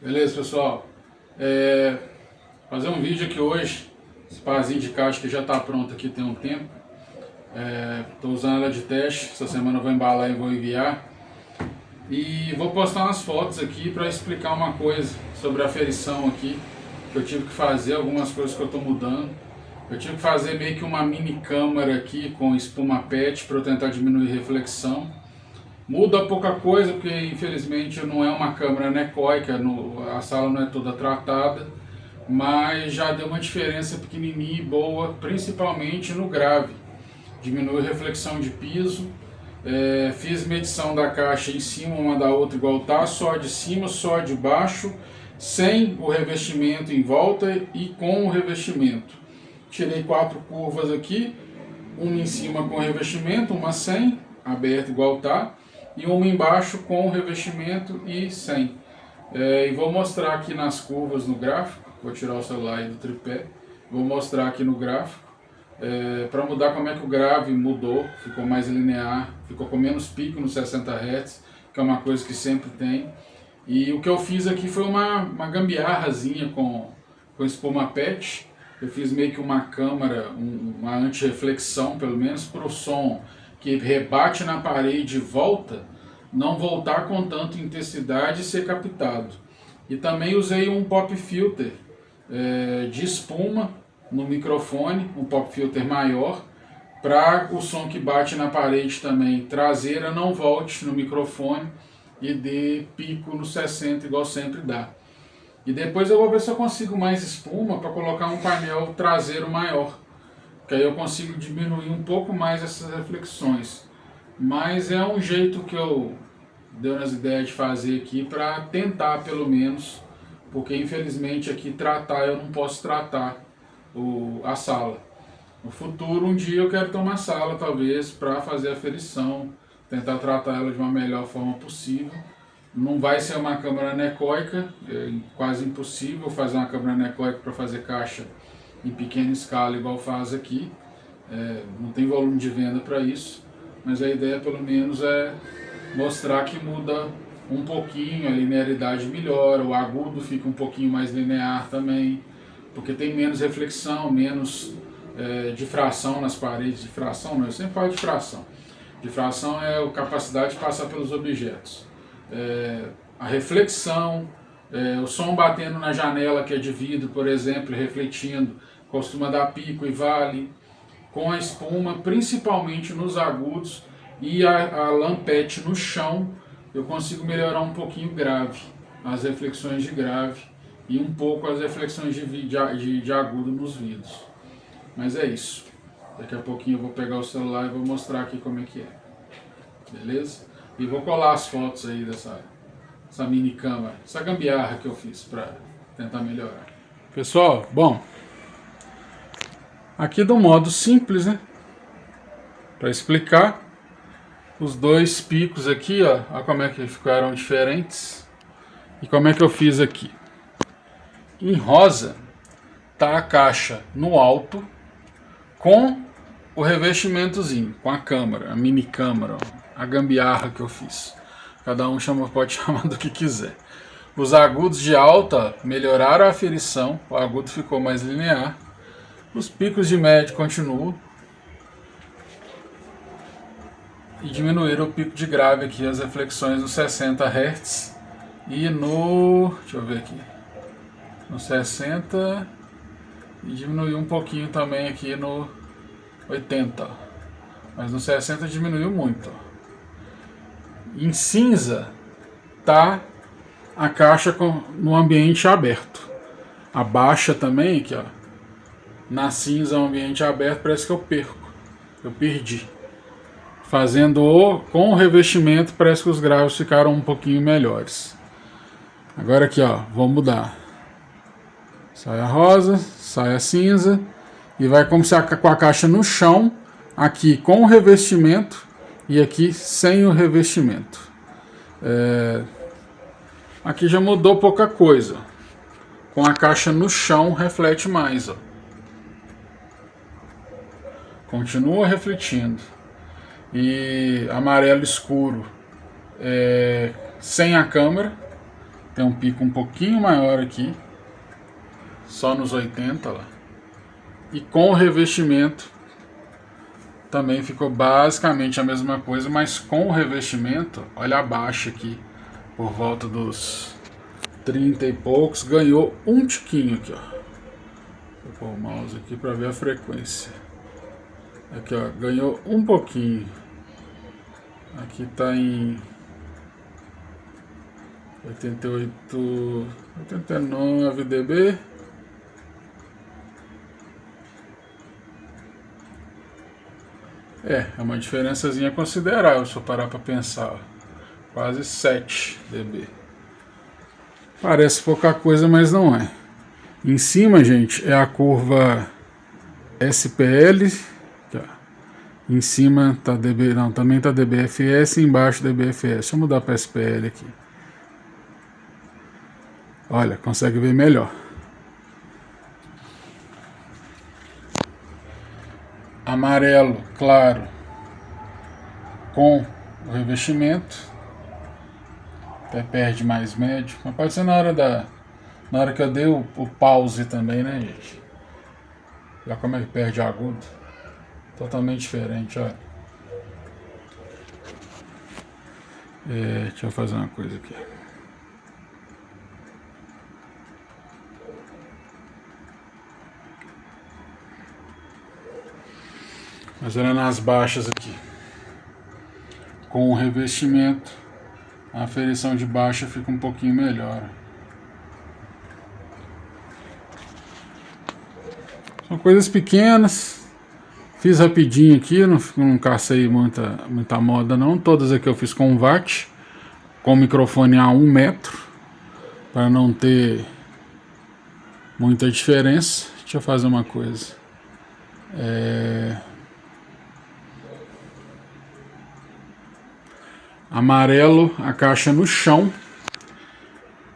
Beleza, pessoal? Fazer um vídeo aqui hoje. Esse parzinho de caixa que já está pronto aqui tem um tempo. Estou usando ela de teste. Essa semana eu vou embalar e vou enviar. E vou postar umas fotos aqui para explicar uma coisa sobre a aferição aqui. Que eu tive que fazer, algumas coisas que eu estou mudando. Eu tive que fazer meio que uma mini câmara aqui com espuma PET para eu tentar diminuir reflexão. Muda pouca coisa, porque infelizmente não é uma câmera anecoica, a sala não é toda tratada, mas já deu uma diferença pequenininha e boa, principalmente no grave. Diminui a reflexão de piso, fiz medição da caixa em cima uma da outra igual tá, só de cima, só de baixo, sem o revestimento em volta e com o revestimento. Tirei 4 curvas aqui, uma em cima com revestimento, uma sem, aberta igual tá, e uma embaixo com revestimento e sem. E vou mostrar aqui nas curvas no gráfico, vou tirar o celular aí do tripé, vou mostrar aqui no gráfico, para mudar como é que o grave mudou, ficou mais linear, ficou com menos pico nos 60 Hz, que é uma coisa que sempre tem. E o que eu fiz aqui foi uma gambiarrazinha com espuma PET. Eu fiz meio que uma câmara, uma anti-reflexão pelo menos, para o som que rebate na parede e volta, não voltar com tanta intensidade e ser captado. E também usei um pop filter de espuma no microfone, um pop filter maior, para o som que bate na parede também traseira não volte no microfone e dê pico no 60 igual sempre dá. E depois eu vou ver se eu consigo mais espuma para colocar um painel traseiro maior, que aí eu consigo diminuir um pouco mais essas reflexões. Mas é um jeito que eu dei nas ideias de fazer aqui para tentar pelo menos, porque infelizmente aqui tratar eu não posso tratar a sala. No futuro, um dia eu quero ter uma sala talvez para fazer a aferição, tentar tratar ela de uma melhor forma possível. Não vai ser uma câmera anecoica, é quase impossível fazer uma câmera anecoica para fazer caixa em pequena escala igual faz aqui. Não tem volume de venda para isso, mas a ideia pelo menos é mostrar que muda um pouquinho, a linearidade melhora, o agudo fica um pouquinho mais linear também, porque tem menos reflexão, menos difração nas paredes. Difração não, eu sempre falo difração. Difração é a capacidade de passar pelos objetos. A reflexão, o som batendo na janela que é de vidro, por exemplo, refletindo, costuma dar pico e vale. Com a espuma, principalmente nos agudos, e a lampete no chão, eu consigo melhorar um pouquinho o grave, as reflexões de grave, e um pouco as reflexões de agudo nos vidros. Mas é isso. Daqui a pouquinho eu vou pegar o celular e vou mostrar aqui como é que é. Beleza? E vou colar as fotos aí dessa mini câmera, essa gambiarra que eu fiz para tentar melhorar. Pessoal, bom, aqui do modo simples, né? Para explicar os dois picos aqui, ó, olha como é que ficaram diferentes. E como é que eu fiz aqui? Em rosa tá a caixa no alto com o revestimentozinho, com a câmera, a mini câmera, ó, a gambiarra que eu fiz. Cada um pode chamar do que quiser. Os agudos de alta melhoraram a aferição, o agudo ficou mais linear. Os picos de médio continuam. E diminuíram o pico de grave aqui, as reflexões nos 60 Hz. E no... deixa eu ver aqui. No 60. E diminuiu um pouquinho também aqui no 80. Mas no 60 diminuiu muito. Em cinza tá a caixa no ambiente aberto. A baixa também aqui, ó. Na cinza, o ambiente aberto, parece que eu perco. Eu perdi. Fazendo com o revestimento, parece que os graves ficaram um pouquinho melhores. Agora aqui, ó, vou mudar. Sai a rosa, sai a cinza. E vai começar com a caixa no chão, aqui com o revestimento e aqui sem o revestimento. Aqui já mudou pouca coisa. Com a caixa no chão reflete mais, ó. Continua refletindo. E amarelo escuro sem a câmera. Tem um pico um pouquinho maior aqui, só nos 80 lá. E com o revestimento também ficou basicamente a mesma coisa, mas com o revestimento, olha abaixo aqui, por volta dos 30 e poucos, ganhou um tiquinho aqui, ó. Vou pôr o mouse aqui para ver a frequência. Aqui, ó, ganhou um pouquinho. Aqui tá em 88, 89 dB. É uma diferençazinha considerável se eu parar para pensar, ó. Quase 7 dB. Parece pouca coisa, mas não é. Em cima, gente, é a curva SPL. Aqui, ó. Em cima tá dB, não, também tá dBFS, embaixo dBFS. Deixa eu mudar para SPL aqui. Olha, consegue ver melhor. Amarelo, claro, com o revestimento. Até perde mais médio. Mas pode ser na hora que eu dei o pause também, né, gente? Olha como é que perde agudo. Totalmente diferente, olha. Deixa eu fazer uma coisa aqui. Mas olha nas baixas aqui. Com o revestimento, a aferição de baixa fica um pouquinho melhor. São coisas pequenas. Fiz rapidinho aqui, não cacei muita moda não. Todas aqui eu fiz com watt, com o microfone a 1 metro, para não ter muita diferença. Deixa eu fazer uma coisa. Amarelo a caixa no chão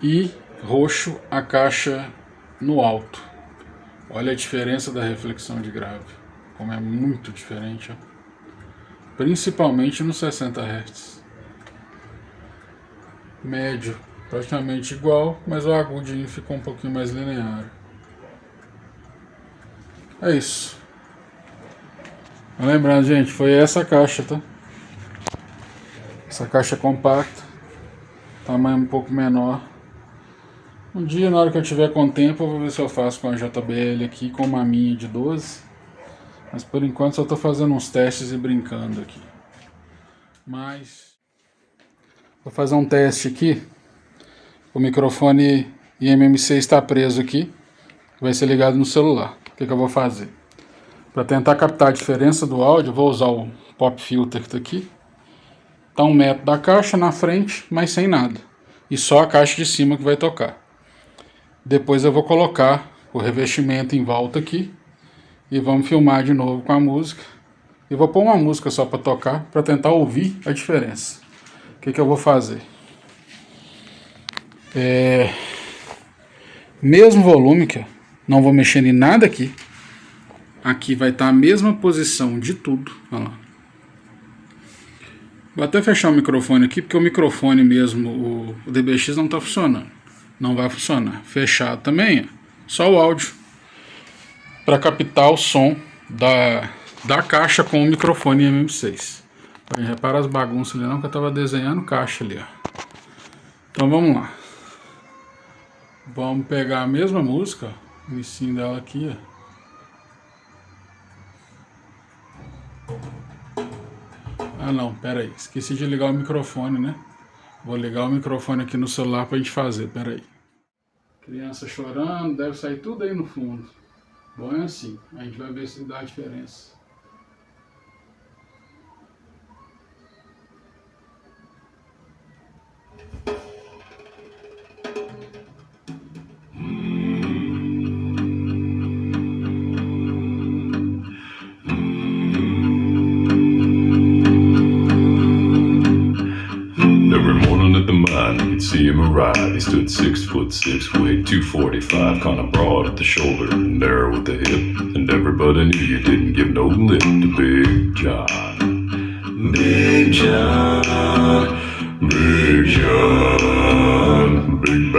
e roxo a caixa no alto. Olha a diferença da reflexão de grave, como é muito diferente, ó. Principalmente nos 60 Hz. Médio praticamente igual, mas o agudinho ficou um pouquinho mais linear. É isso. Lembrando, gente, foi essa caixa, tá? Essa caixa compacta, tamanho um pouco menor. Um dia, na hora que eu tiver com tempo, eu vou ver se eu faço com a JBL aqui, com uma minha de 12. Mas por enquanto só estou fazendo uns testes e brincando aqui. Mas vou fazer um teste aqui. O microfone IMM6 está preso aqui, vai ser ligado no celular. O que eu vou fazer? Para tentar captar a diferença do áudio, eu vou usar o pop filter que está aqui. Tá 1 metro da caixa na frente, mas sem nada. E só a caixa de cima que vai tocar. Depois eu vou colocar o revestimento em volta aqui. E vamos filmar de novo com a música. E vou pôr uma música só para tocar, para tentar ouvir a diferença. O que eu vou fazer? Mesmo volume, que não vou mexer em nada aqui. Aqui vai estar a mesma posição de tudo. Olha lá. Vou até fechar o microfone aqui, porque o microfone mesmo, o DBX não está funcionando. Não vai funcionar. Fechado também, só o áudio. Para captar o som da caixa com o microfone MM6. Repara as bagunças ali não, que eu estava desenhando caixa ali, ó. Então vamos lá. Vamos pegar a mesma música, o inicinho dela aqui, ó. Ah não, pera aí, esqueci de ligar o microfone, né? Vou ligar o microfone aqui no celular pra gente fazer, pera aí. Criança chorando, deve sair tudo aí no fundo. Bom, é assim, a gente vai ver se dá a diferença. See him arrive, he stood 6'6", weighed 245, kinda broad at the shoulder, narrow at the hip, and everybody knew you didn't give no lip to Big John. Big John, Big John, Big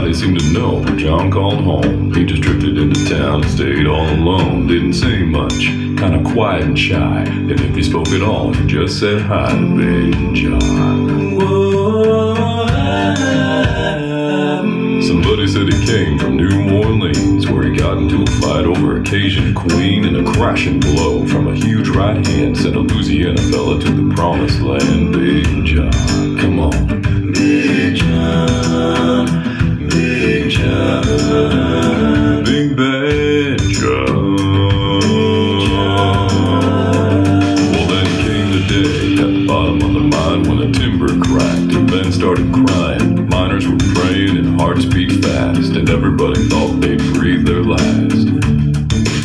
nobody seemed to know when John called home. He just drifted into town and stayed all alone. Didn't say much, kinda quiet and shy. And if he spoke at all, he just said hi to Big John. Somebody said he came from New Orleans, where he got into a fight over a Cajun queen, and a crashing blow from a huge right hand sent a Louisiana fella to the promised land. Big John, come on. Big John, Big John, Big Bad John. Well, then came the day at the bottom of the mine when the timber cracked and Ben started crying. Miners were praying and hearts beat fast, and everybody thought they'd breathe their last,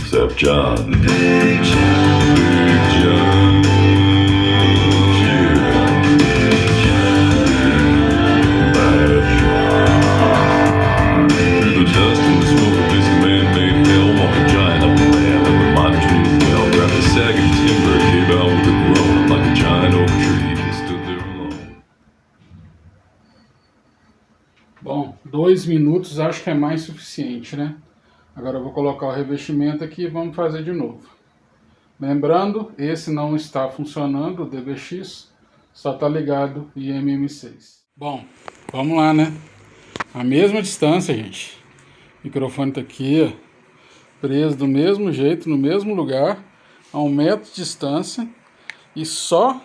except John. Big John, Big John. Bom, 2 minutos acho que é mais suficiente, né? Agora eu vou colocar o revestimento aqui e vamos fazer de novo. Lembrando, esse não está funcionando, o DBX, só está ligado IMM6. Bom, vamos lá, né? A mesma distância, gente. O microfone está aqui, ó, preso do mesmo jeito, no mesmo lugar, a 1 metro de distância, e só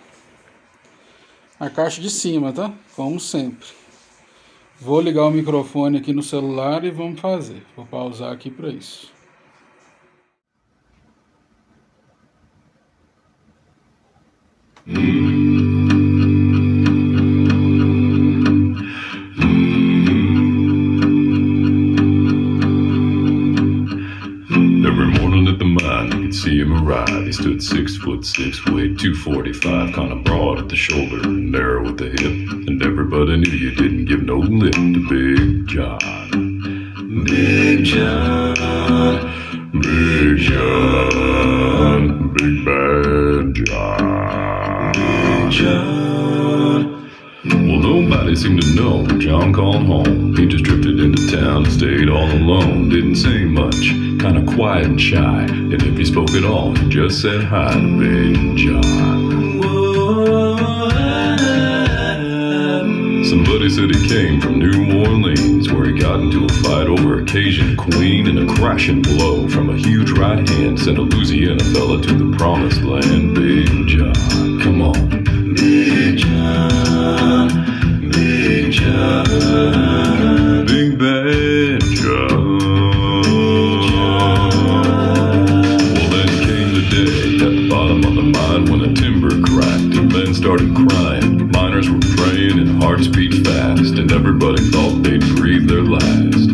a caixa de cima, tá? Como sempre. Vou ligar o microfone aqui no celular e vamos fazer. Vou pausar aqui para isso. Every morning at the mine, you could see him arrive. He stood 6'6", weighed 245, kinda broad at the shoulder, narrow at the hip. And everybody knew you didn't give no lip to Big John. Big John, Big John, Big Bad John. Big John. Well, nobody seemed to know when John called home. He just drifted into town and stayed all alone. Didn't say much, kinda quiet and shy. And if he spoke at all, he just said hi to Big John. Somebody said he came from New Orleans, where he got into a fight over a Cajun queen, and a crashing blow from a huge right hand sent a Louisiana fella to the promised land. Big John, come on. Big John, Big John, Big Bad John. Well, then came the day at the bottom of the mine when the timber cracked and Ben started crying. Miners were praying and hearts beat fast, and everybody thought they'd breathe their last,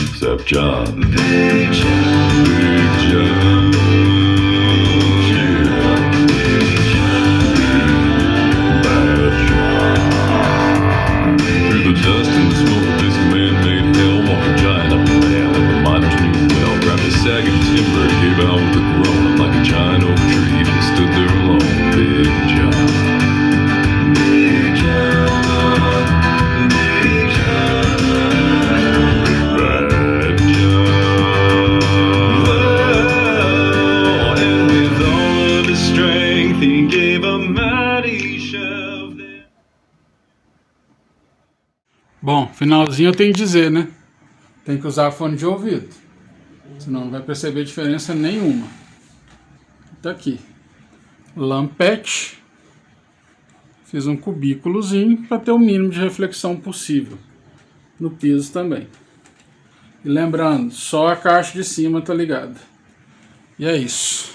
except John. Big John, Big John. Dust and the smoke of this man-made hell, walked a giant up the man that the miners knew well. Grabbed a sagging timber and gave out with a groan, and like a giant oak tree, he just stood there alone. Big John, Big John, Big John, Big Bad John. Oh, and with all of his strength, he gave a mighty shove. Bom, finalzinho eu tenho que dizer, né? Tem que usar fone de ouvido, senão não vai perceber diferença nenhuma. Tá aqui. Lampete. Fiz um cubículozinho para ter o mínimo de reflexão possível. No piso também. E lembrando, só a caixa de cima tá ligada. E é isso.